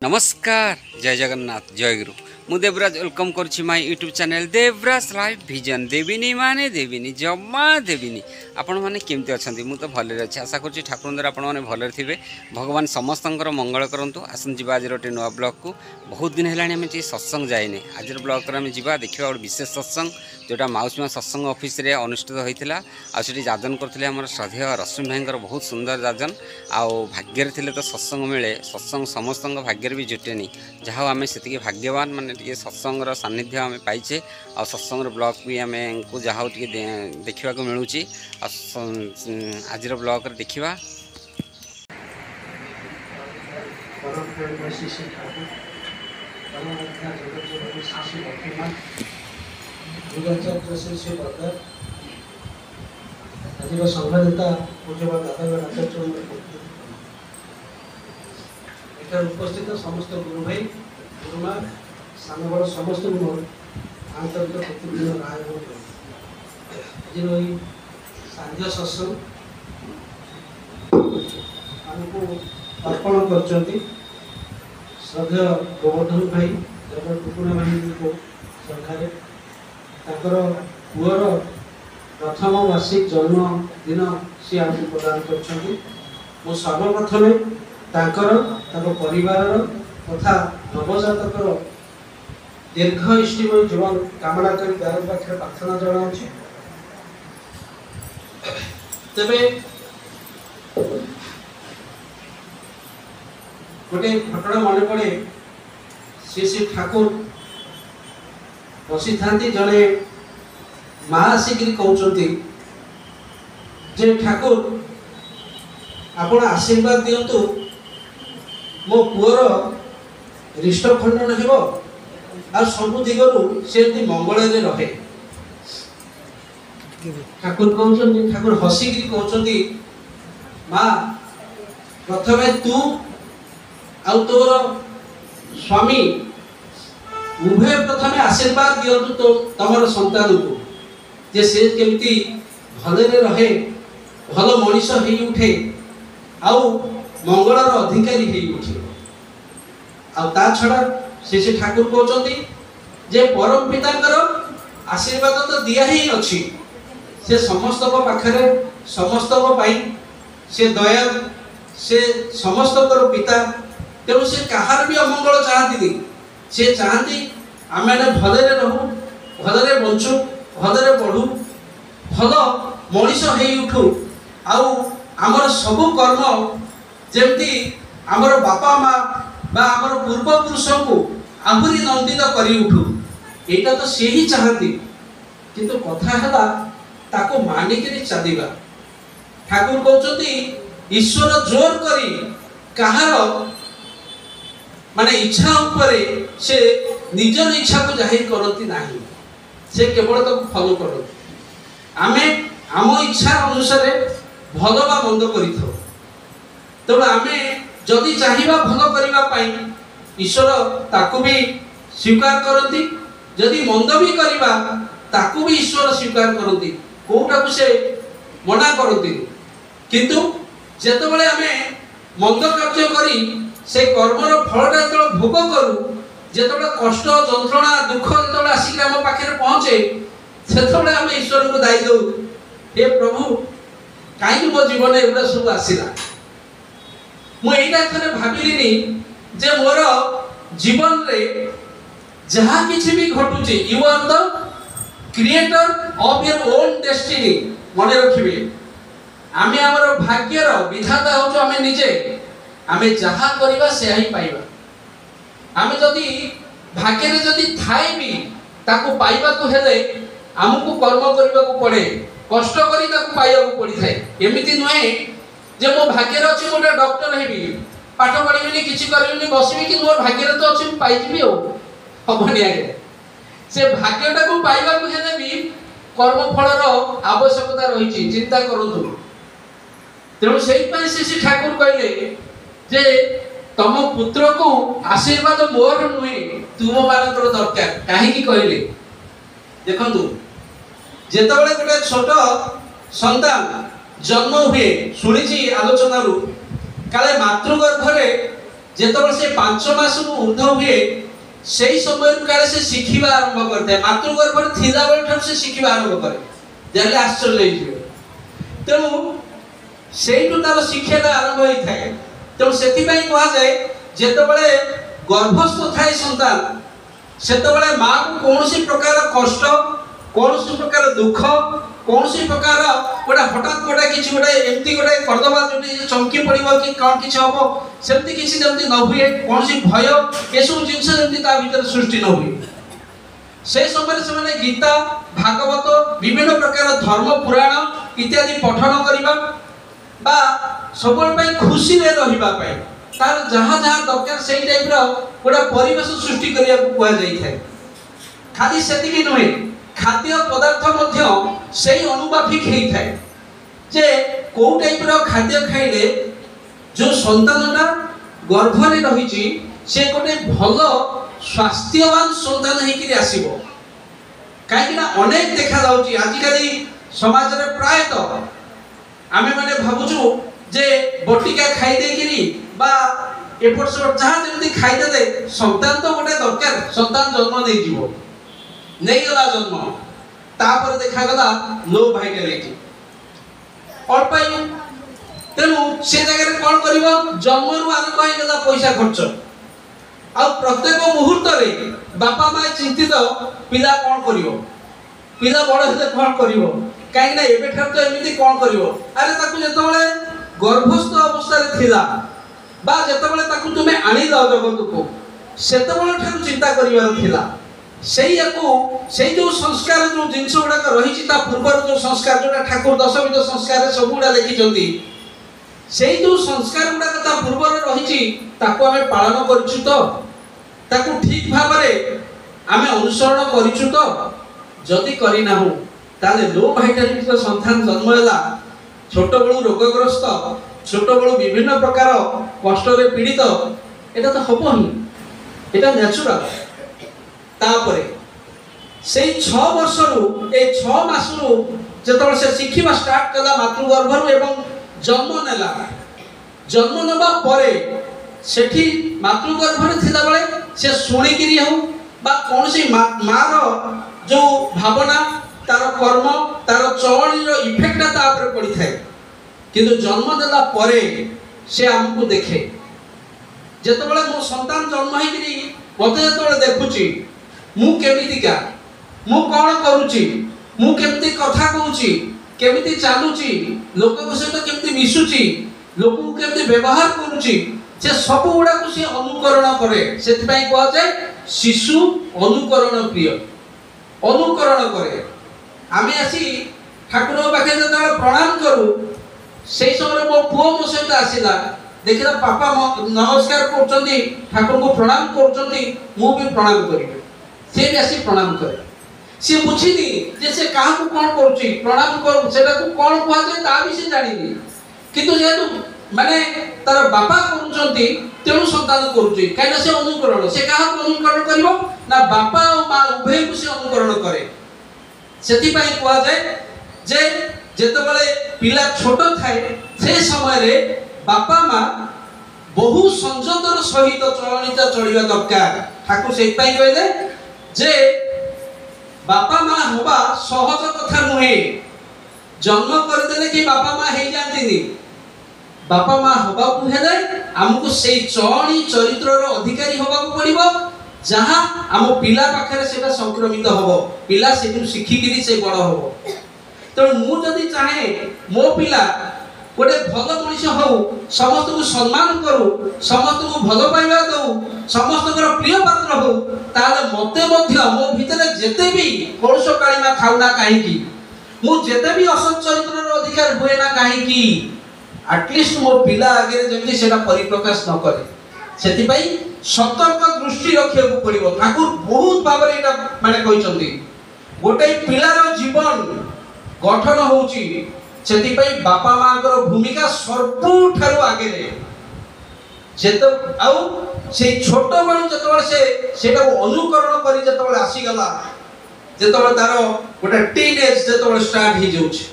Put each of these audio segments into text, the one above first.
नमस्कार जय जगन्नाथ जय गुरु मु देवराज वेलकम करुच्ची my YouTube channel Devraj live vision देविनी माने देविनी जमा देविनी आपण मैंने केमती अच्छा मुझे भले अच्छे आशा करुच्ची ठाकुर द्वारा आपण मैंने भले थे भगवान समस्त मंगल करूँ आसन जी आज गोटे नुआ ब्लॉग को बहुत दिन है सत्संग जाए आज ब्लॉग में जा देखा गोटे विशेष सत्संग जोटा माउसी सत्संग ऑफिस रे अनुष्ठित होता आठ जाजन करते आम श्रद्धेय रश्मि भाई बहुत सुंदर जाजन आउ भाग्य थे तो सत्संग मिले सत्संग समस्त भाग्य भी जुटेनि जहाँ आम से भाग्यवान माने सत्संगर सानिध्य आम पाइचे आ सत्संग ब्लॉग भी आम को जहाँ देखा मिलूँ आज ब्लॉग देखा आज संघाता पूज्यवा दादा आचार्य उपस्थित समस्त गुरु भाई गुरुमा सान बड़ समस्त मोर आंतरिक प्रतिदिन राय आज सांध्य सत्संग आमको अर्पण कर श्रद्धेय गोवर्धन भाई जब टुकुना भाई को श्रद्धारे पुअर प्रथम वार्षिक जन्मदिन सी आमको प्रदान कर सर्वप्रथमे परिवार तथा नवजातकर दीर्घ इष्टिमय जीवन कामना कर द्वार पाखे प्रार्थना जनाऊँ तेरे गोटे घटना मन पड़े श्री ठाकुर बसी था जड़े माँ आसिक कहते जे ठाकुर आपण आशीर्वाद दिंतु मो पुअर हृष्टखंडन हो सबु दिगरु से मंगल रहे ठाकुर कहते ठाकुर हसिक कहते माँ प्रथमे तू आउ तोर स्वामी उभय प्रथमे आशीर्वाद दिंतु तो तमर संतान को जे से केमती भले रहे भल मनीष हो उठे आउ मंगलर अधिकारी हो उठे आ छड़ा से ठाकुर कहते जे परम पितांकर आशीर्वाद तो दिया ही अच्छी से समस्त पाखरे समस्त से दया से समस्त पिता तेणु से कहार भी अमंगल चाहती से चाहती आम भले रहू भले बंचु भले बढ़ू भल मनीष हो उठू आउ आमर सबु कर्म जमती आमर बापा माँ बा आमर पूर्वपुरुष को आहरी नंदित करी उठू यहाँ तो सी ही चाहती किंतु कथा है ताको मानिक चलवा ठाकुर कहते ईश्वर जोर करी कहार माने इच्छा उपरे से निजर इच्छा को जाहिर करती नहीं से केवल तो फॉलो करती आमे आम इच्छा अनुसार भल बा मंद करी तेणु आमे जदि चाहिए भल करने ईश्वर ताकू भी स्वीकार करती जदि मंद भी करवा ताकू भी ईश्वर स्वीकार करती कोटा को से मना करती किंतु जेतबेले आमे मंद कार्य करी से कर्मर फलटा जो भोग करूँ जिते कष्ट जंत्रणा दुख जो आसिक आम पाखे पहुँचे से आम ईश्वर को दायी दौ हे प्रभु कहीं मो जीवन एगुड़ा सब आसला मुझा थे भाविली जे मोर जीवन रे जहाँ किसी भी घटुचे you are the creator of your own destiny मन रखिए आमे आमर भाग्यर विधाता हो आमे निजे आमे जहाँ करवा से ही पाइबा आमे जदि भाग्य रे जदि थाए भी ताको पाइबा को हेले हमको कर्म करबा को पड़े कष्ट करी ताको पाइबा को पड़ी थाए एमिति नुहे जे मो भाग्य रे अछि मोटा डॉक्टर हेबी पाठ पढिबिनी किछि करबिनी बसिबी कि मोर भाग्य रे तो अछि पाइजिबी हो हबनी आगे से भाग्यटा को पाइबा को हेले भी कर्म फलर आवश्यकता रही चिंता करंतु तेणु से ठाकुर कहले जे तम पुत्र को आशीर्वाद मोर नुहे तुम मानकर दरकार कहीं कहले देखु जितेबाला गोटे छोट संतान जन्म हुए शुणी आलोचन काले मातृगर्भरे ଯେତେବେଳେ ସେ 5 ମାସରୁ ଉର୍ଦ୍ଧ ହୁଏ ସେଇ ସମୟରୁ କାଳେ ସେ ଶିଖିବା ଆରମ୍ଭ କରିଥାଏ। ମାତୃଗର୍ଭରେ ଥିଲାବେଳେ ଠାରୁ ସେ ଶିଖିବା ଆରମ୍ଭ କରେ, ଜାଣିଲେ ଆଶ୍ଚର୍ଯ୍ୟ ହେଇଯିବେ। ତେଣୁ ସେଇଠୁ ତାର ଶିକ୍ଷାଟା ଆରମ୍ଭ ହେଇଥାଏ। ତେଣୁ ସେଥିପାଇଁ କୁହାଯାଏ ଯେତେବେଳେ ଗର୍ଭସ୍ଥ ଥାଏ ସନ୍ତାନ, ସେତେବେଳେ ମାଆକୁ କୌଣସି ପ୍ରକାର କଷ୍ଟ, କୌଣସି ପ୍ରକାର ଦୁଃଖ, କୌଣସି ପ୍ରକାର ଗୋଟେ ହଠାତ୍ ଗୋଟେ କିଛି ଗୋଟେ ଏମିତି ଗୋଟେ କରିଦେବା ଯେମିତି ଚମକି ପଡ଼ିବ କି କ'ଣ କିଛି ହବ, ସେମିତି କିଛି ଯେମିତି ନ ହୁଏ, କୌଣସି ଭୟ ଏସବୁ ଜିନିଷ ଯେମିତି ତା ଭିତରେ ସୃଷ୍ଟି ନ ହୁଏ। ସେ ସମୟରେ ସେମାନେ ଗୀତା, ଭାଗବତ, ବିଭିନ୍ନ ପ୍ରକାର ଧର୍ମ ପୁରାଣ ଇତ୍ୟାଦି ପଠନ କରିବା ବା ସବୁବେଳେ ପାଇଁ ଖୁସିରେ ରହିବା ପାଇଁ ତାର ଯାହା ଯାହା ଦରକାର ସେଇ ଟାଇପ୍ର ଗୋଟେ ପରିବେଶ ସୃଷ୍ଟି କରିବାକୁ କୁହାଯାଇଥାଏ। ଖାଲି ସେତିକି ନୁହେଁ, ଖାଦ୍ୟ ପଦାର୍ଥ ମଧ୍ୟ ସେଇ ଅନୁମାଫିକ ହେଇଥାଏ ଯେ କୋଉ ଟାଇପ୍ର ଖାଦ୍ୟ ଖାଇଲେ ଯେଉଁ ସନ୍ତାନଟା ଗର୍ଭରେ ରହିଛି ସେ ଗୋଟେ ଭଲ ସ୍ୱାସ୍ଥ୍ୟବାନ ସନ୍ତାନ ହେଇକିରି ଆସିବ। କାହିଁକିନା ଅନେକ ଦେଖାଯାଉଛି ଆଜିକାଲି ସମାଜରେ ପ୍ରାୟତଃ ଆମେ ମାନେ ଭାବୁଛୁ ଯେ ବଟିକା ଖାଇ ଦେଇକିରି ବା ଏପଟ ସେପଟ ଯାହା ଯେମିତି ଖାଇଦେଲେ ସନ୍ତାନ ତ ଗୋଟେ ଦରକାର, ସନ୍ତାନ ଜନ୍ମ ନେଇଯିବ, ନେଇଗଲା ଜନ୍ମ, ତାପରେ ଦେଖାଗଲା ଲୋ ଭାଇଟାଲିଟି ଅଳ୍ପାୟୁ। ତେଣୁ ସେ ଜାଗାରେ କ'ଣ କରିବ, ଜନ୍ମରୁ ଆରମ୍ଭ ହେଇଗଲା ପଇସା ଖର୍ଚ୍ଚ। ଆଉ ପ୍ରତ୍ୟେକ ମୁହୂର୍ତ୍ତରେ ବାପା ମା ଚିନ୍ତିତ ପିଲା କ'ଣ କରିବ, ପିଲା ବଡ଼ ହେଲେ କ'ଣ କରିବ, କାହିଁକିନା ଏବେଠାରୁ ତ ଏମିତି କ'ଣ କରିବ। ଆରେ ତାକୁ ଯେତେବେଳେ ଗର୍ଭସ୍ଥ ଅବସ୍ଥାରେ ଥିଲା ବା ଯେତେବେଳେ ତାକୁ ତୁମେ ଆଣିଲ ଜଗତକୁ ସେତେବେଳେ ଠାରୁ ଚିନ୍ତା କରିବାର ଥିଲା। ସେଇଆକୁ ସେଇ ଯେଉଁ ସଂସ୍କାର ଯେଉଁ ଜିନିଷ ଗୁଡ଼ାକ ରହିଛି ତା ପୂର୍ବରୁ ଯେଉଁ ସଂସ୍କାର ଯେଉଁଟା ଠାକୁର ଦଶବିଧ ସଂସ୍କାରରେ ସବୁଗୁଡ଼ା ଲେଖିଛନ୍ତି, ସେଇ ଯେଉଁ ସଂସ୍କାର ଗୁଡ଼ାକ ତା ପୂର୍ବରୁ ରହିଛି ତାକୁ ଆମେ ପାଳନ କରିଛୁ ତ, ତାକୁ ଠିକ୍ ଭାବରେ ଆମେ ଅନୁସରଣ କରିଛୁ ତ। ଯଦି କରିନାହୁଁ ତାହେଲେ ଲୋ ଭାଇଟାଲିଟିର ସନ୍ତାନ ଜନ୍ମ ହେଲା, ଛୋଟବେଳୁ ରୋଗଗ୍ରସ୍ତ, ଛୋଟବେଳୁ ବିଭିନ୍ନ ପ୍ରକାର କଷ୍ଟରେ ପୀଡ଼ିତ, এটা ତ ହବ ହିଁ, এটা ନ୍ୟାଚୁରାଲ। ତାପରେ ସେଇ 6 ବର୍ଷରୁ ଏ 6 ମାସରୁ ଯେତେବେଳେ ସେ ଶିଖିବା ଷ୍ଟାର୍ଟ କଲା ମାତୃଗର୍ଭରୁ ଏବଂ ଜନ୍ମ ନେଲା, ଜନ୍ମ ନେବା ପରେ ସେଠି ମାତୃଗର୍ଭରେ ଥିଲାବେଳେ ସେ ଶୁଣିକିରି ହେଉ ବା କୌଣସି ମାର ଯେଉଁ ଭାବନା, ତାର କର୍ମ, ତାର ଚଳଣିର ଇଫେକ୍ଟଟା ତା ଉପରେ ପଡ଼ିଥାଏ। କିନ୍ତୁ ଜନ୍ମ ଦେଲା ପରେ ସେ ଆମକୁ ଦେଖେ। ଯେତେବେଳେ ମୋ ସନ୍ତାନ ଜନ୍ମ ହେଇକିରି ମୋତେ ଯେତେବେଳେ ଦେଖୁଛି ମୁଁ କେମିତିକା, ମୁଁ କ'ଣ କରୁଛି, ମୁଁ କେମିତି କଥା କହୁଛି, କେମିତି ଚାଲୁଛି, ଲୋକଙ୍କ ସହିତ କେମିତି ମିଶୁଛି, ଲୋକଙ୍କୁ କେମିତି ବ୍ୟବହାର କରୁଛି, ସେ ସବୁ ଗୁଡ଼ାକୁ ସେ ଅନୁକରଣ କରେ। ସେଥିପାଇଁ କୁହାଯାଏ ଶିଶୁ ଅନୁକରଣ ପ୍ରିୟ, ଅନୁକରଣ କରେ। ଆମେ ଆସି ଠାକୁରଙ୍କ ପାଖରେ ଯେତେବେଳେ ପ୍ରଣାମ କରୁ, ସେଇ ସମୟରେ ମୋ ପୁଅ ମୋ ସହିତ ଆସିଲା, ଦେଖିଲା ବାପା ନମସ୍କାର କରୁଛନ୍ତି, ଠାକୁରଙ୍କୁ ପ୍ରଣାମ କରୁଛନ୍ତି, ମୁଁ ବି ପ୍ରଣାମ କରିବି। ସେ ବି ଆସି ପ୍ରଣାମ କରେ। ସେ ବୁଝିନି ଯେ ସେ କାହାକୁ କ'ଣ କରୁଛି, ପ୍ରଣାମ କରୁ ସେଟାକୁ କ'ଣ କୁହାଯାଏ ତା ବି ସେ ଜାଣିନି। କିନ୍ତୁ ଯେହେତୁ ମାନେ ତାର ବାପା କରୁଛନ୍ତି ତେଣୁ ସନ୍ତାନ କରୁଛି, କାହିଁକିନା ସେ ଅନୁକରଣ। ସେ କାହାକୁ ଅନୁକରଣ କରିବ ନା ବାପା ଆଉ ମା ଉଭୟଙ୍କୁ ସେ ଅନୁକରଣ କରେ। ସେଥିପାଇଁ କୁହାଯାଏ ଯେ ଯେତେବେଳେ ପିଲା ଛୋଟ ଥାଏ ସେ ସମୟରେ ବାପା ମା ବହୁ ସଂଯମର ସହିତ ଚଳଣିଟା ଚଳିବା ଦରକାର। ଠାକୁର ସେଇଥିପାଇଁ କହିଲେ ଯେ ବାପା ମା ହେବା ସହଜ କଥା ନୁହେଁ। ଜନ୍ମ କରିଦେଲେ କି ବାପା ମା ହେଇଯାଆନ୍ତିନି। ବାପା ମା ହେବାକୁ ହେଲେ ଆମକୁ ସେଇ ଚଳଣି ଚରିତ୍ରର ଅଧିକାରୀ ହେବାକୁ ପଡ଼ିବ, ଯାହା ଆମ ପିଲା ପାଖରେ ସେଟା ସଂକ୍ରମିତ ହେବ, ପିଲା ସେଠୁ ଶିଖିକିରି ସେ ବଡ଼ ହେବ। ତେଣୁ ମୁଁ ଯଦି ଚାହେଁ ମୋ ପିଲା ଗୋଟେ ଭଲ ମଣିଷ ହଉ, ସମସ୍ତଙ୍କୁ ସମ୍ମାନ କରୁ, ସମସ୍ତଙ୍କୁ ଭଲ ପାଇବା ଦଉ, ସମସ୍ତଙ୍କର ପ୍ରିୟ ପାତ୍ର ହଉ, ତାହେଲେ ମୋତେ ମଧ୍ୟ ମୋ ଭିତରେ ଯେତେ ବି କଳୁଷ କାଳିମା ଖାଉ ନା କାହିଁକି, ମୁଁ ଯେତେ ବି ଅସତ୍ ଚରିତ୍ରର ଅଧିକାର ହୁଏ ନା କାହିଁକି, ଆଟଲିଷ୍ଟ ମୋ ପିଲା ଆଗରେ ଯେମିତି ସେଟା ପରିପ୍ରକାଶ ନ କରେ। ସେଥିପାଇଁ ସତର୍କ ଦୃଷ୍ଟି ରଖିବାକୁ ପଡ଼ିବ। ଠାକୁର ବହୁତ ଭାବରେ ଏଇଟା ମାନେ କହିଛନ୍ତି। ଗୋଟେ ପିଲାର ଜୀବନ ଗଠନ ହେଉଛି, ସେଥିପାଇଁ ବାପା ମାଙ୍କର ଭୂମିକା ସବୁଠାରୁ ଆଗରେ। ଆଉ ସେଇ ଛୋଟବେଳୁ ଯେତେବେଳେ ସେଟାକୁ ଅନୁକରଣ କରି ଯେତେବେଳେ ଆସିଗଲା, ଯେତେବେଳେ ତାର ଗୋଟେ ଟିନ୍ ଏଜ୍ ଯେତେବେଳେ ଷ୍ଟାର୍ଟ ହେଇଯାଉଛି,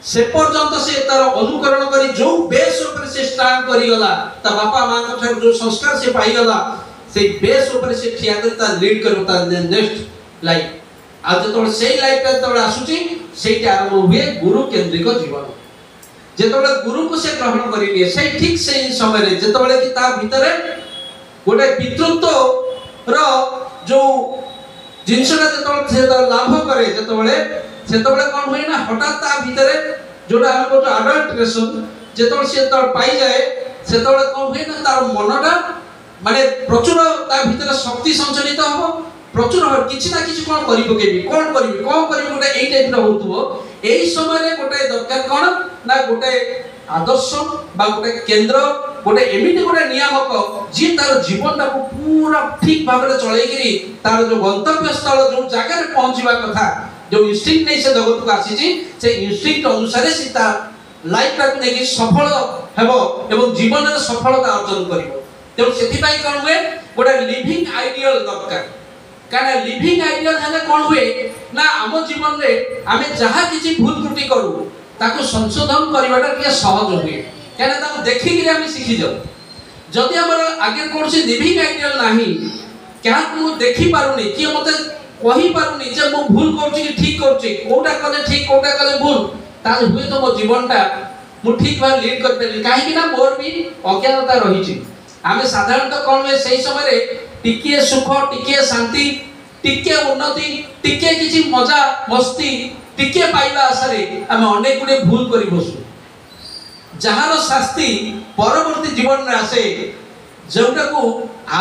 से पर्यंत से तार अनुकरण करी जो बेस ऊपर से स्टार्ट करी गला ता बापा मां का जो संस्कार से पाई गला से बेस ऊपर से ठिया कर ता लीड करो ता नेक्स्ट लाइफ आज तो सेही लाइफ तो आसुची सेही आरंभ हुए गुरु केंद्रिक जीवन जेतबे गुरु को से ग्रहण करी लिए से ठीक से समय रे जेतबे कि ता भीतर गोटे पितृत्व रो जो जिनसटा जेतबे लाभ करे जेतबे कोन होई ना हठात ता भीतर जोटा हम को अडल्ट्रेशन जेतबे से तो पाई जाए सेतबे कोन होई ना तार मनटा माने प्रचुर ता भीतर शक्ति संचालित हो प्रचुर हो किछि ना किछि कोन करि पकेबी कोन करिबी गोटे एई टाइप रो होतबो एई समय रे गोटे दरकार कोन ना गोटे आदर्श बा गोटे केंद्र गोटे एमिति गोटे नियामक जी तार जीवन को पूरा ठीक भाव में चलैकरी तार जो गंतव्य स्थल जो जगह रे पहुंचीबा कथा जो इंस्टिंक्ट नै से जगत को आसी से इंस्टिंक्ट अनुसार से ता लाइफ टाइम नेकी सफल हेबो एवं जीवन रे सफलता अर्जन करिवो तो सेति पई कोन हुए गोटे लिविंग आइडियल दरकार काना लिविंग आइडियल हले कोन हुए ना हम जीवन रे आमे जहा किछि भूल त्रुटि करू ताको संशोधन करिवाटा के सहज हुए काना ताको देखि कि आमे सिखि जाऊ जदि हमर आगे कोनसी लिविंग आइडियल नाही क्या को देखि पारुनी कि मते कहि पारुनी जे मो भूल करछि कि ठीक करछि कोटा कले ठीक कोटा कले भूल ता हुए तो मो जीवनटा मु ठीक भाव लीड कर पेली काहे कि ना मोर भी अज्ञानता रही छी आमे साधारणतः कोन में सही समय रे टिके सुख टिके शांति टिके उन्नति टिके किछि मजा मस्ती टिके पाइबा आसरे हम अनेक गुडे भूल करि बसु जहार शास्ति परवर्ती जीवन रे आसे जोटा को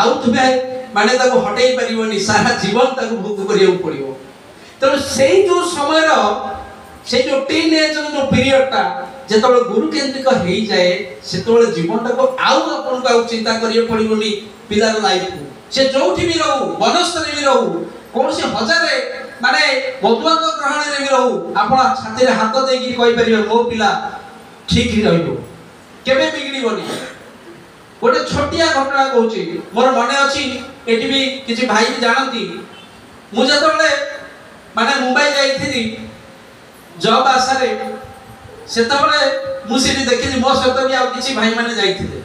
आउट बे माने ताको हटेई परिबोनी सारा जीवन ताको भोग करियो पड़िबो तो सेही जो समय रो से जो टीनेज जो पीरियड ता जेतबे गुरु केंद्रिक हेई जाए सेतबे जीवन को आउ अपन को चिंता करियो पड़िबोनी पिलार लाइफ को से जोठी भी रहू वनस्तर भी रहू कोन से हजारे माने बदुआ को ग्रहण रे भी रहू आपण छाती रे हाथ दे कि कहि परिबे मो पिला ठीक ही रहइबो केबे बिगड़ीबोनी गोटे छोटिया घटना कहूची मोर मने अछि एटी भी किछि भाई भी जानती मु जतबे माने मुंबई जाईथिनी जॉब आसारे सेतबे मु सिटी देखिली मो सहित भी आ किछि भाई माने जाईथिले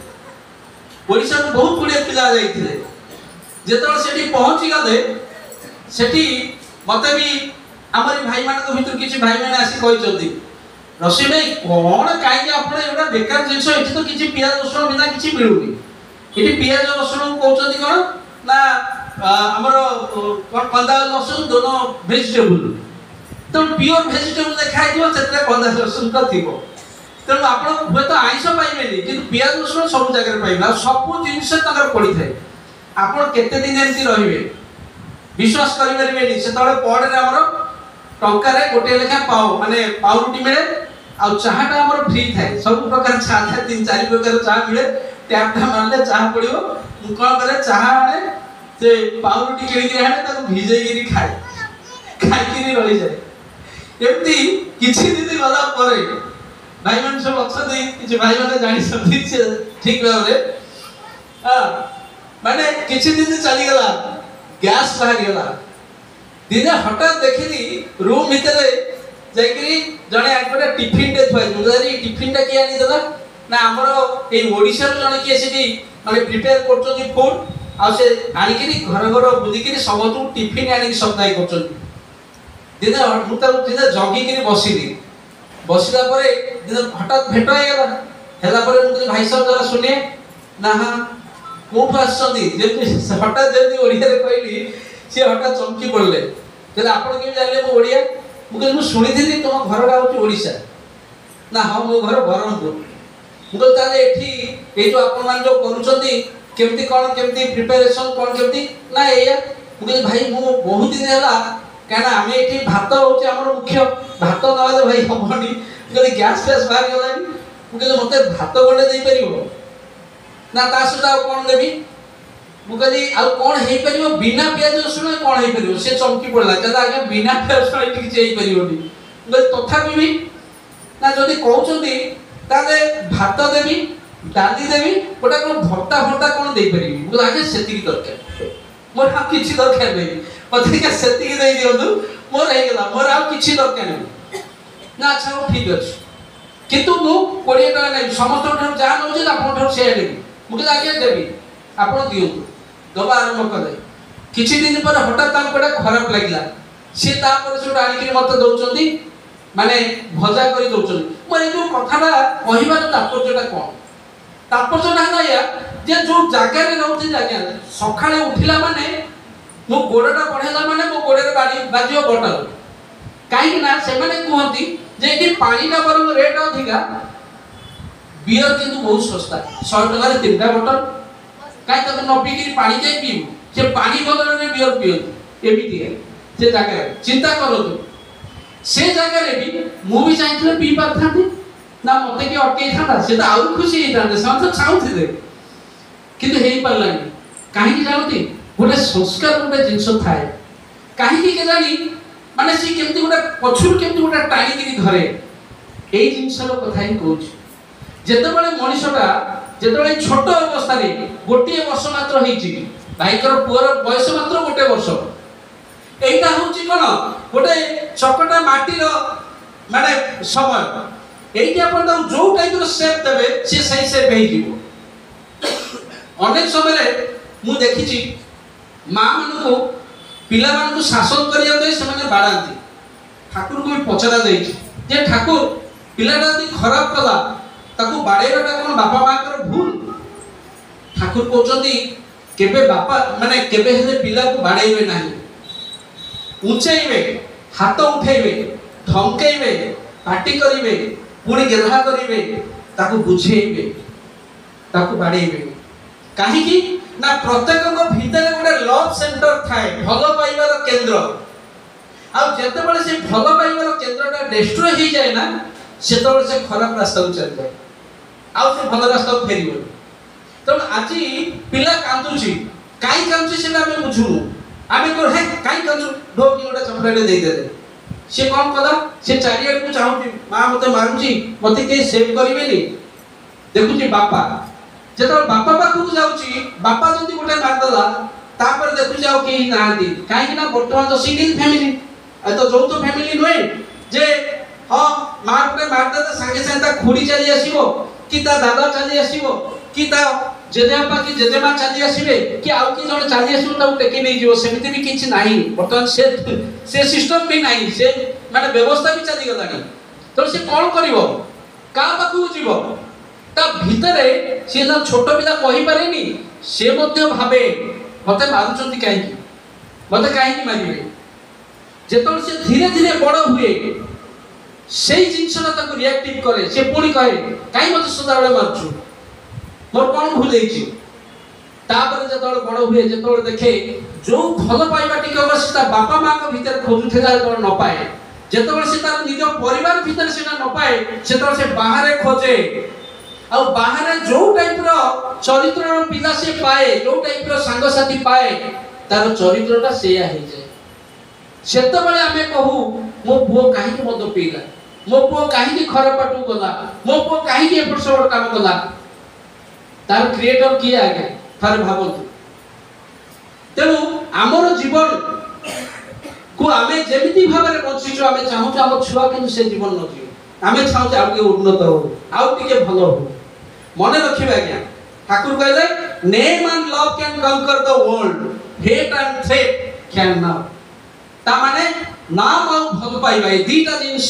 ओडिसा को बहुत गुडे पिला जाईथिले जेतबे सेठी पहुंची गले सेठी मते भी हमर भाई माने को भितर किछि भाई माने आसी कहि जल्दी रसी भाई कोन काई के आपण एटा बेकार जिंस एठी तो किछि पियाज रसुण बिना किछि मिलुनी एठी पियाज रसुण कहउछथि कोन ना हमर कंदा लसुण दोनो वेजिटेबल तो प्योर वेजिटेबल देखाइ दियो सेतरे कंदा लसुण का थिबो तेणु आपण हुए तो आइंस पाइबेनी किंतु पियाज रसुण सब जगह पाइबा सब जिंस तकर पड़ी थाए आपण केते दिन एंती रहिबे विश्वास करि परिबेनी से तळे पड़े हमर टंका रे गोटे लेखा पाओ माने पाउरुटी मिले आ चाहाटा हमर फ्री थाए सब प्रकार चाह थाए 3-4 प्रकार चाह मिले टैपटा मारले चाह पड़िबो मु कोन करे चाह आने से पाउरुटी केली के आने ताको भिजै गिरी खाए खाइ किनी रहि जाए एमती किछि दिन गला परे भाई मन सब अक्सर दे किछि भाई माने जानि सभी से ठीक भाव रे हां माने किछि दिन चली गला गैस बाहर गला दिने हठात देखिली रूम भीतर जाइकरी जने आकरे टिफिन दे थय मुदारी टिफिन टा किया नि दला ना हमरो ए ओडिसा रो जने के सेठी माने प्रिपेयर करछो जी फूड आ से आनिकरी घर घर बुदिकरी सबतु टिफिन आनि सप्लाई करछो दिने मुता दिने जगी करी बसिली बसिला परे दिने हठात भेट हो गला हेला परे मु भाई साहब जरा सुनिए ना हां कोठ आछंदी जे हठात जल्दी ओडिया रे कहली से हठात चमकी पड़ले कहले आपण के जानले मो ओडिया मु कहले मु सुनी थिली तुम घरडा होची ओडिसा ना हां मो घर बरहमपुर मु कहले ताले एठी ए जो आपण मान जो करूछंती केमती कोन केमती प्रिपरेशन कोन केमती ना एया मु कहले भाई मु बहुत दिन होला काना हमें एठी भात होची हमर मुख्य भात नवाले भाई हमनी कहले गैस फेस बाहर गलानी मु कहले मते भात गडे देई परिबो ना तासुता कोन देबी मुकदी आ कोन हेई परिबो बिना प्याज रसुण कोन हेई परिबो से चमकी पड़ला जदा आगे बिना प्याज रसुण एठी चेई परिबोनी बे तथापि भी ना जदी कहउछंती ताले भात देबी डाली देबी गोटा कोन भर्ता भर्ता कोन देई परिबी मु आगे सेति की दरकार मोर हा किछि दरकार नै पते के सेति की देई दियंतु मोर हे गेला मोर आ किछि दरकार नै ना अच्छा ठीक अछि କିନ୍ତୁ ମୁଁ 20 ଟଙ୍କା ନେବି, ସମସ୍ତଙ୍କଠାରୁ ଯାହା ନେଉଛି ଆପଣଙ୍କଠାରୁ ସେୟା ନେବି। ମୁଁ କହିଲି ଆଜ୍ଞା ଦେବି, ଆପଣ ଦିଅନ୍ତୁ। ଦେବା ଆରମ୍ଭ କଲେ। କିଛି ଦିନ ପରେ ହଠାତ୍ ତାଙ୍କୁ ଗୋଟେ ଖରାପ ଲାଗିଲା, ସିଏ ତାପରେ ସେଠୁ ଆଣିକି ମୋତେ ଦେଉଛନ୍ତି, ମାନେ ଭଜା କରି ଦେଉଛନ୍ତି। ମୁଁ ଏଇ ଯେଉଁ କଥାଟା କହିବାର ତାତ୍ପର୍ଯ୍ୟଟା କ'ଣ? ତାତ୍ପର୍ଯ୍ୟଟା ହେଲା ଏଇଆ ଯେ ଯେଉଁ ଜାଗାରେ ରହୁଛି ଆଜ୍ଞା, ସକାଳେ ଉଠିଲା ମାନେ ମୋ ଗୋଡ଼ଟା ବଢ଼େଇଲା ମାନେ ମୋ ଗୋଡ଼ରେ ବାଜିବ ବଟଲ। କାହିଁକି ନା ସେମାନେ କୁହନ୍ତି ଯେ ଏଠି ପାଣିଟା ବରଂ ରେଟ୍ ଅଧିକା, ବିୟର କିନ୍ତୁ ବହୁତ ଶସ୍ତା, 100 ଟଙ୍କାରେ 3ଟା ବୋଟଲ। କାହିଁ ତାକୁ ନ ପିଇକିରି ପାଣି ଯାଇ ପିଇବୁ? ସେ ପାଣି ବଦଳରେ ବିୟର ପିଅନ୍ତି। ଏମିତି ସେ ଜାଗାରେ ଚିନ୍ତା କରନ୍ତୁ। ସେ ଜାଗାରେ ବି ମୁଁ ବି ଚାହିଁଥିଲେ ପିଇ ପାରିଥାନ୍ତି ନା, ମୋତେ କିଏ ଅଟକେଇଥାନ୍ତା? ସେ ତ ଆହୁରି ଖୁସି ହେଇଥାନ୍ତେ, ସେମାନେ ତ ଚାହୁଁଥିଲେ, କିନ୍ତୁ ହେଇପାରିଲାନି। କାହିଁକି ଜାଣନ୍ତି? ଗୋଟେ ସଂସ୍କାର ଗୋଟେ ଜିନିଷ ଥାଏ। କାହିଁକି କେଜାଣି ମାନେ ସେ କେମିତି ଗୋଟେ ପଛରୁ କେମିତି ଗୋଟେ ଟାଣିକିରି ଧରେ। ଏଇ ଜିନିଷର କଥା ହିଁ କହୁଛି। ଯେତେବେଳେ ମଣିଷଟା ଯେତେବେଳେ ଛୋଟ ଅବସ୍ଥାରେ, ଗୋଟିଏ ବର୍ଷ ମାତ୍ର ହେଇଛି, ଭାଇଙ୍କର ପୁଅର ବୟସ ମାତ୍ର 1 ବର୍ଷ, এইটা হচ্ছে কোন গোটে চকটা মাটির মানে সময়। এইটা আপন তাও যে টাইপের শেপ দেবে সে সেই শেপ হয়ে যাব। অনেক সময় মু দেখিছি মা মানুষ পিলা মানুষ শাসন করিয়া দেয়, সেমানে বাড়াতে। ঠাকুরকে আমি পচরা দেইছি যে ঠাকুর পিলাটা যদি খারাপ কলা তাকে বাড়াইবাটা কোন বাপা মাଙ୍କର ভুল? ঠাকুর কହୁଛନ୍ତି কেবে বাপা মানে কেবে হেলে পিলাକୁ বাড়াইবে ନାହିଁ। উঁচাইবে, হাত উঠাইবে, ধমকাইবে, পাটি করিবে, পুଣି গেধা করিবে, তাকে বুঝাইবে, তাকে বাড়াইবে। কাহিঁকি না প্রত্যেকଙ୍କ ভিতরে গোটে লভ সেন্টার থাকে, ভাল পাইবার কেন্দ্র। আর যেতবেলে সে ভাল পাইবার কেন্দ্রটা ডিস্ট্রয় হয়ে যায় না, সেতবেলে সে খারাপ রাস্তাକୁ চলে যায়, আর সে ভাল রাস্তাକୁ ফেরিবনি। তেমন আজি পিলা কান্দুছি, কাই কান্দুছি সেটা আমি বুঝুনু। আমি কহ হে কাই কান্দু, ঢোকি গোটা চকলেটে ଦେଇଦେଲେ। সে কোন কলা, সে চারিআড়କୁ চাহুଛି, মা মতে মারুଛି, মতে কে সেভ করিবেনি। দেখুছি বাপা, যেতବେଳେ ବାପା ପାଖକୁ ଯାଉଛି, ବାପା ଯଦି ଗୋଟେ ମାରିଦେଲା, ତାପରେ ଦେଖୁଛି ଆଉ କେହି ନାହାନ୍ତି। କାହିଁକି ନା ବର୍ତ୍ତମାନ ତ ସିଙ୍ଗଲ ଫ୍ୟାମିଲି, ଏ ତ ଯୌଥ ଫ୍ୟାମିଲି ନୁହେଁ ଯେ ହଁ ମା ଗୋଟେ ମାରିଦେଲେ ସାଙ୍ଗେ ସାଙ୍ଗେ ତା ଖୁଡି ଚାଲି ଆସିବ, କି ତା ଦାଦା ଚାଲି ଆସିବ, କି ତା ଜେଜେବାପା କି ଜେଜେମା ଚାଲି ଆସିବେ, କି ଆଉ କି ଜଣେ ଚାଲି ଆସିବ ତାକୁ ଟେକି ନେଇଯିବ। ସେମିତି ବି କିଛି ନାହିଁ ବର୍ତ୍ତମାନ, ସେ ସିଷ୍ଟମ ବି ନାହିଁ, ସେ ମାନେ ବ୍ୟବସ୍ଥା ବି ଚାଲିଗଲାଣି। ତେଣୁ ସେ କ'ଣ କରିବ? କାହା ପାଖକୁ ଯିବ? ତା ଭିତରେ ସେ ନା ଛୋଟ ପିଲା କହିପାରେନି, ସେ ମଧ୍ୟ ଭାବେ ମତେ ମାରୁଛନ୍ତି କାହିଁକି, ମତେ କାହିଁକି ମାରିବେ। ଯେତେବେଳେ ସେ ଧୀରେ ଧୀରେ ବଡ଼ ହୁଏ, ସେଇ ଜିନିଷଟା ତାକୁ ରିଆକ୍ଟିଭ କରେ। ସେ ପୁଣି କହେ କାହିଁ ମତେ ସଦାବେଳେ ମାରୁଛୁ, ମୋର କ'ଣ ଭୁଲ ହେଇଛି। ତାପରେ ଯେତେବେଳେ ବଡ଼ ହୁଏ, ଯେତେବେଳେ ଦେଖେ ଯୋଉ ଭଲ ପାଇବା ଟିକେ ସେ ତା ବାପା ମାଙ୍କ ଭିତରେ ଖୋଜୁଥିଲା, ଯେତେବେଳେ ନ ପାଏ, ଯେତେବେଳେ ସେ ତାର ନିଜ ପରିବାର ଭିତରେ ସେଟା ନ ପାଏ, ସେତେବେଳେ ସେ ବାହାରେ ଖୋଜେ। ଆଉ ବାହାରେ ଯୋଉ ଟାଇପର ଚରିତ୍ରର ପିଲା ସେ ପାଏ, ଯୋଉ ଟାଇପର ସାଙ୍ଗସାଥୀ ପାଏ, ତାର ଚରିତ୍ରଟା ସେଇଆ ହେଇଯାଏ। ସେତେବେଳେ ଆମେ କହୁ ମୋ ପୁଅ କାହିଁକି ମଦ ପିଇଲା, ମୋ ପୁଅ କାହିଁକି ଖରାପ ବାଟକୁ ଗଲା, ମୋ ପୁଅ କାହିଁକି ଏପଟ ସେପଟ କାମ କଲା। ତାର କ୍ରିଏଟର କିଏ ଆଜ୍ଞା? ଥରେ ଭାବନ୍ତୁ। ତେଣୁ ଆମର ଜୀବନକୁ ଆମେ ଯେମିତି ଭାବରେ ବଞ୍ଚିଛୁ, ଆମେ ଚାହୁଁଛୁ ଆମ ଛୁଆ କିନ୍ତୁ ସେ ଜୀବନ ନ ଯିବ। ଆମେ ଚାହୁଁଛୁ ଆଉ ଟିକେ ଉନ୍ନତ ହଉ, ଆଉ ଟିକେ ଭଲ ହଉ। ମନେ ରଖିବେ ଆଜ୍ଞା, ଠାକୁର କହିଲେ name and love can conquer the world, hate and threat cannot. ତା ମାନେ ନାମ ଆଉ ଭଲ ପାଇବା, ଏ ଦୁଇଟା ଜିନିଷ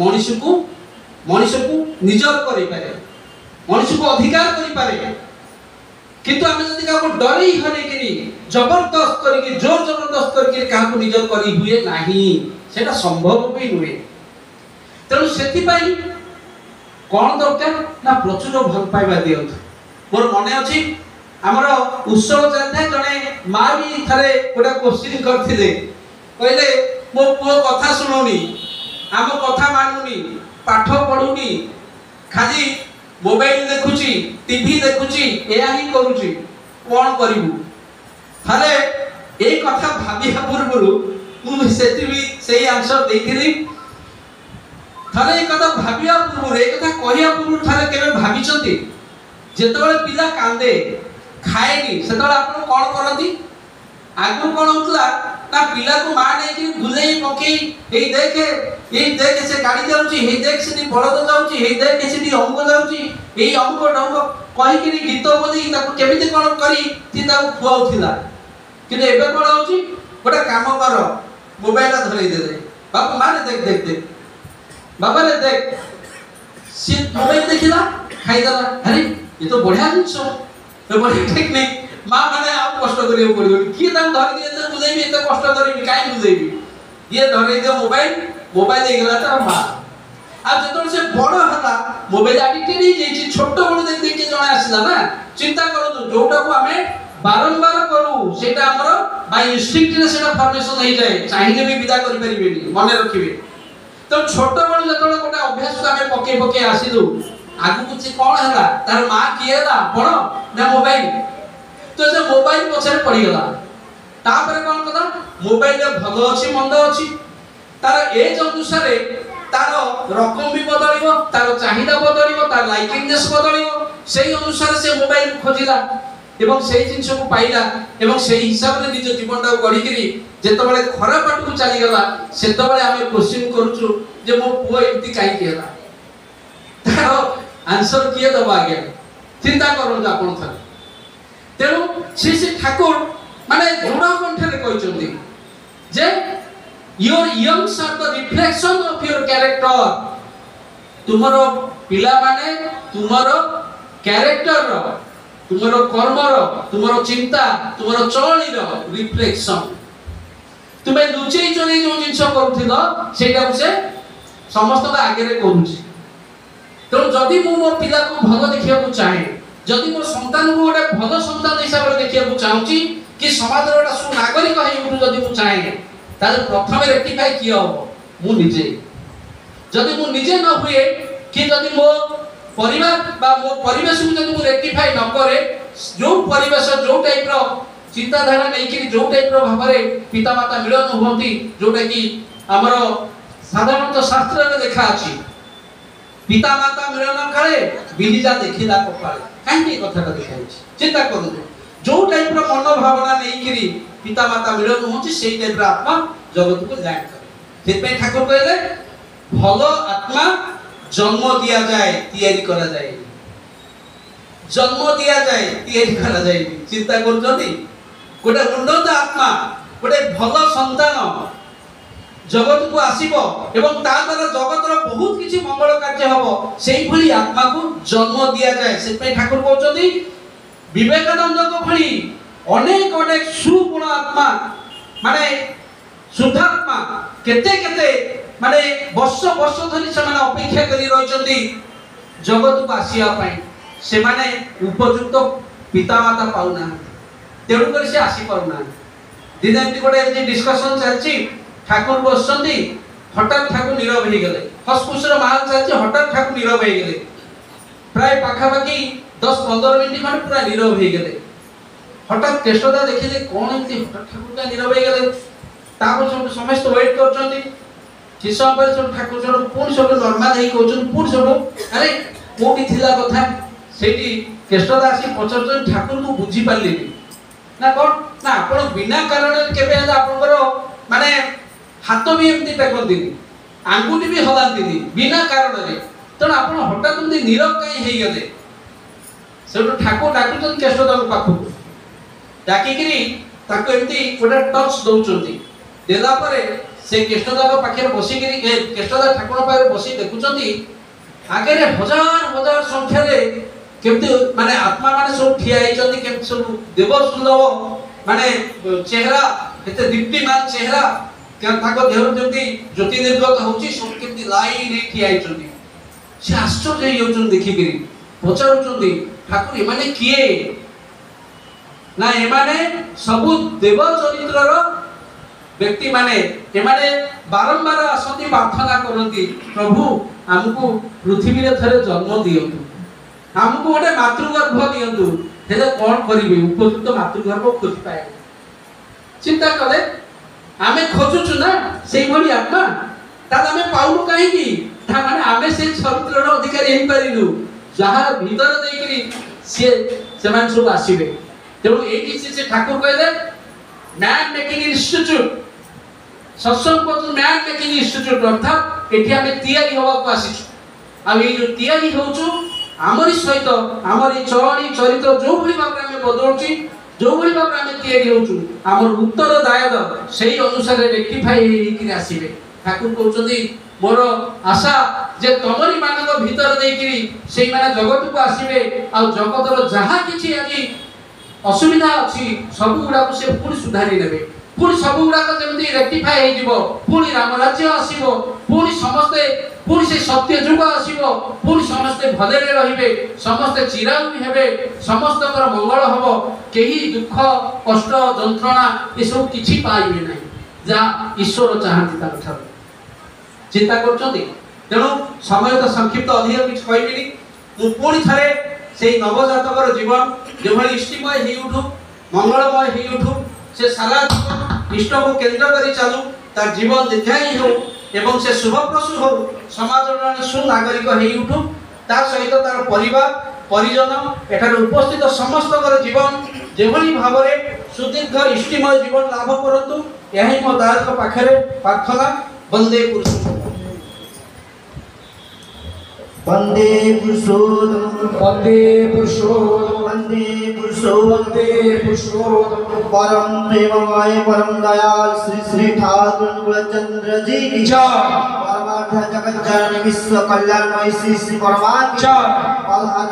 ମଣିଷକୁ ନିଜର କରିପାରେ, ମଣିଷକୁ ଅଧିକାର କରିପାରେ। କିନ୍ତୁ ଆମେ ଯଦି କାହାକୁ ଡରେଇ ହରେଇକିରି ଜବରଦସ୍ତ କରିକି ଜୋର ଜବରଦସ୍ତ କରିକି କାହାକୁ ନିଜର କରି ହୁଏ ନାହିଁ, ସେଟା ସମ୍ଭବ ବି ନୁହେଁ। ତେଣୁ ସେଥିପାଇଁ କ'ଣ ଦରକାର ନା ପ୍ରଚୁର ଭଲ ପାଇବା ଦିଅନ୍ତୁ। ମୋର ମନେ ଅଛି ଆମର ଉତ୍ସବ ଚାଲିଥାଏ, ଜଣେ ମା ବି ଥରେ ଗୋଟେ କୋଶ୍ଚିନ୍ କରିଥିଲେ, କହିଲେ ମୋ ପୁଅ କଥା ଶୁଣୁନି, ଆମ କଥା ମାନୁନି, ପାଠ ପଢୁନି, ଖାଲି ମୋବାଇଲ ଦେଖୁଛି, ଟିଭି ଦେଖୁଛି, ଏହା ହିଁ କରୁଛି, କ'ଣ କରିବୁ? ଥରେ ଏଇ କଥା ଭାବିବା ପୂର୍ବରୁ ମୁଁ ସେଇ ଆନ୍ସର ଦେଇଥିଲି। ଥରେ এই কথা ভাবিବା ପୂର୍ବରୁ, এই କଥା କହିବା ପୂର୍ବରୁ ଥରେ କେବେ ଭାବିଛନ୍ତି ଯେତେବେଳେ ପିଲା କାନ୍ଦେ, ଖାଏନି, ସେତେବେଳେ ଆପଣ କ'ଣ କରନ୍ତି? ଆଗରୁ କ'ଣ ହଉଥିଲା ना पिला को मां नै कि बुझे पके हे देखे से गाड़ी जाउची हे देख से बळद जाउची हे देख से अंग जाउची हे अंग ढंग कहि कि गीत बोली ताको केमिति कोन करी ती ताको खुआउथिला कि एबे कोन होउची गोटा काम कर मोबाइल धरै दे बाप माने देख देख देख बाबा रे देख सी मोबाइल देखिला खाइदला अरे ये तो बढ़िया जिंस तो बढ़िया टेक्निक मां माने आप कष्ट करियो पड़ियो कि ताको धरि दिए त बुझेबी एते कष्ट करिबी काई बुझेबी ये धरै दे मोबाइल देगला त मां आ जतों से बड़ हला मोबाइल एडिक्टेड ही जेची छोट बड़ देख देख के जणा आसीला ना चिंता करू जोटा को हमें बारंबार करू सेटा हमर बाय इंस्टिंक्ट रे सेटा फॉर्मेशन हो जाए चाहिए भी विदा करि परिबेनी मन रखिबे तो छोट बड़ जतों गोटा अभ्यास को हमें पके पके आसीलु आगु कुछ कोन हला तार मां किएला पण ना मोबाइल तो जे मोबाइल पछरे पड़ी गला तापर कोन कदा मोबाइल रे भलो अछि मंद अछि तार एज अनुसार तार रकम भी बदलिबो तार चाहिदा बदलिबो तार लाइकिंगनेस बदलिबो सेही अनुसार से मोबाइल खोजिला एवं सेही जिंस को पाइला एवं सेही हिसाब रे निज जीवन को गढ़ी करी जेतबेले खराब बाट को चली गला सेतबेले हमें क्वेश्चन करूछु जे मो पुआ एम्ति काई केला तार आंसर किए दबा आगे चिंता करन आपण था तेनु श्री ठाकुर माने दृढ़ कंठरे कहचोंदी जे your youngs are the reflection of your character तुमरो पिला माने तुमरो कैरेक्टर रो तुमरो कर्म रो तुमरो चिंता तुमरो चलनी रो रिफ्लेक्शन तुमे लुचेई चोरी जो जिंस करूथिलो सेटा से समस्त का आगे रे करूची तो जदि मु मोर पिला को भलो देखिया को चाहे जदि मोर संतान को गोटे भलो संतान हिसाब रे देखिया को चाहूची कि समाज रो एटा सुनागरिक हेउ जदि मु चाहे ताले प्रथम रेक्टिफाई किया हो मु निजे जदि मु निजे न हुए कि जदि मो परिवार बा मो परिवेश को जदि मु रेक्टिफाई न करे जो परिवेश जो टाइप रो चिंता धारा नै कि जो टाइप रो भाबरे पिता माता मिलन होंती जोटा कि हमरो साधारणतः शास्त्र रे देखा अछि पिता माता मिलन काले बिलिजा देखिला कपाले काहे कथाटा देखाइ चिंता करू जो टाइप रो मन भावना नै कि पिता माता मिलन होंची सेही टाइप रो आत्मा जगत को जान करे सेपे ठाकुर कहले भलो आत्मा जन्म दिया जाए तैयारी करा जाए जन्म दिया जाए तैयारी करा जाए चिंता करजोनी गोटे उन्नत आत्मा गोटे भलो संतान जगत को आसीबो एवं ता द्वारा जगत रो बहुत किछि मंगल कार्य हबो सेही भली आत्मा को जन्म दिया जाए सेपे ठाकुर कहउछथि विवेकानंद को भली अनेक अनेक सुगुण आत्मा माने शुद्धात्मा केते केते माने वर्ष वर्ष धरि से माने अपेक्षा करी रहचंती जगत को आसिया पई से माने उपयुक्त पिता माता पाउना तेणु कर से आसी पाउना दिन एमती गोटे एमती डिस्कशन चलची ठाकुर बसचंती हठात ठाकुर नीरव हो गले हसफुस रो माल चलची हठात ठाकुर नीरव हो गले प्राय पाखा पाखी 10-15 मिनिट खंड पूरा नीरव हो गले हठात केशदा देखिले कोन एमती हठात ठाकुर का नीरव हो गले तापर सब समस्त वेट करचंती कि सब पर सब ठाकुर सब पूर्ण सब नॉर्मल हे कहउछन पूर्ण सब अरे कोठी थिला कथा सेठी केशदा आसी पचरचन ठाकुर को बुझी पारली ना कोन ना आपण बिना कारण केबे आपनकर माने हाथ भी एमती टेकंतीनी आंगुठी भी हलांतीनी बिना कारण रे तण आपण हठात एमती नीरव काई हेई गले सेठो ठाकुर डाकुचन केशदा को पाखु डाकिगिरी ताको एमती गोटे टच दउचंती देला परे से केशदा को पाखे बसी गिरी केशदा ठाकुर पाखे बसी देखुचंती आगे रे हजार हजार संख्या रे केमती माने आत्मा माने सब ठिया आइचंती केमती सब देव सुंदर माने चेहरा एते दीप्तिमान चेहरा ताको देह जेमती ज्योति निर्गत होची सब केमती लाइन हे ठिया आइचंती से आश्चर्य होचन देखि गिरी पचारुचंती ठाकुर एमाने किए ना एमाने सब देव चरित्र रो व्यक्ति माने एमाने बारंबार आसती प्रार्थना करती प्रभु हमको पृथ्वी रे थरे जन्म दियंतु हमको गोटे मातृगर्भ दियंतु हेले कोन करिवे उपयुक्त मातृगर्भ खोज पाए चिंता करे आमे खोजुछु ना सेही भली आत्मा ता आमे पाउनु काहे की ता माने आमे से चरित्र रो अधिकारी हेई परिलु जहा भीतर देकरी से समान सब आसीबे तेणु एठी से ठाकुर कहले मैन मेकिंग इंस्टीट्यूट सत्संग पत्र मैन मेकिंग इंस्टीट्यूट अर्थात एठी आमे तैयारी होवा को आसी आ ये जो तैयारी होचु आमरी सहित आमरी चरणी चरित्र जो भली भाबरे आमे बदलची जो भली भाबरे आमे तैयारी होचु आमर उत्तरदायद सेही अनुसार रेक्टिफाई हेकि आसीबे ठाकुर कहउछथि मोर आशा जे तमरी मानक भीतर देकिरी सेही माने जगत को आसीबे आ जगतर जहा किछि आजि असुविधा अछि सब गुडा को से पुरी सुधारी नेबे पुरी सब गुडा को जेमति रेक्टिफाई हे जिवो पुरी राम राज्य आसीबो पुरी समस्ते पुरी से सत्य जुग आसीबो पुरी समस्ते भलेरे रहिबे समस्ते चिरायु हेबे समस्तकर मंगल हबो केही दुख कष्ट जंत्रणा ए सब किछि पाइबे नै जा ईश्वर चाहନ୍ତି तार ठार चिंता करछथि तेणु समय तो संक्षिप्त अधिक किछ कहबिनी मु पुणी थारे सेही नवजातकर जीवन जेभଳି इष्टिमय हे उठु मंगलमय हे उठु से सारा जीवन इष्ट को केंद्र करी चालू तार जीवन दीर्घायु हो एवं से शुभप्रसू हो समाज जन सुनागरिक हे उठु तार सहित तार परिवार परिजन एठार उपस्थित समस्तकर जीवन जेभଳି भावरे सुदीर्घ इष्टिमय जीवन लाभ करतु यही मो दायक पाखरे प्रार्थना वंदे पुरुषोत्तम वंदे पुरुषोत्तम वंदे पुरुषोत्तम वंदे पुरुषोत्तम वंदे पुरुषोत्तम परम प्रेममय परम दयाल श्री श्री ठाकुर कुलचंद्र जी की जय परमार्थ जगत जननी विश्व कल्याणमय श्री श्री परमात्मा जय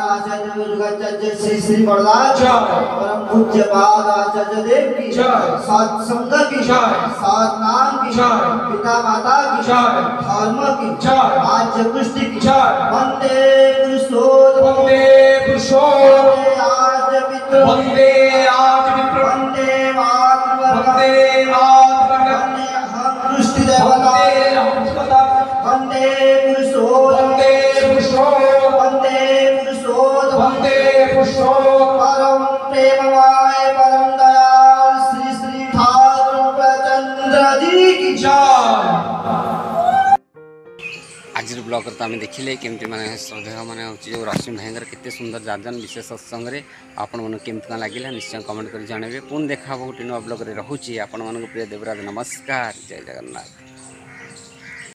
आचार्य जुगाचार्य श्री श्री प्रहलाद जय परम पूज्य पाद आचार्य देव की जय सत्संग की जय साधनाम की जय पिता माता की जय धर्म की जय राज्य पुष्टि की जय वंदे पुरुषोत्तम वंदे पुरुषोत्तम आज मित्र वंदे आज मित्र वंदे मातृ वंदे मातृ वंदे हम दृष्टि देवता वंदे पुरुषोत्तम वंदे पुरुषोत्तम वंदे पुरुषोत्तम वंदे पुरुषोत्तम परम प्रेममय परम दयाल श्री श्री ठाकुर प्रचंद्र जी की जय आज ब्लॉग तो आम देखिले केमती माने श्रद्धेय माने जो रश्मि भाईर केते सुंदर जाजन विशेष सत्संग रे आपण मन केमती का लगिला निश्चय कमेंट कर जानबे पुन देखा गोटे नुआ ब्लॉग रे रहूची आपण मन प्रिय देवराज नमस्कार जय जगन्नाथ।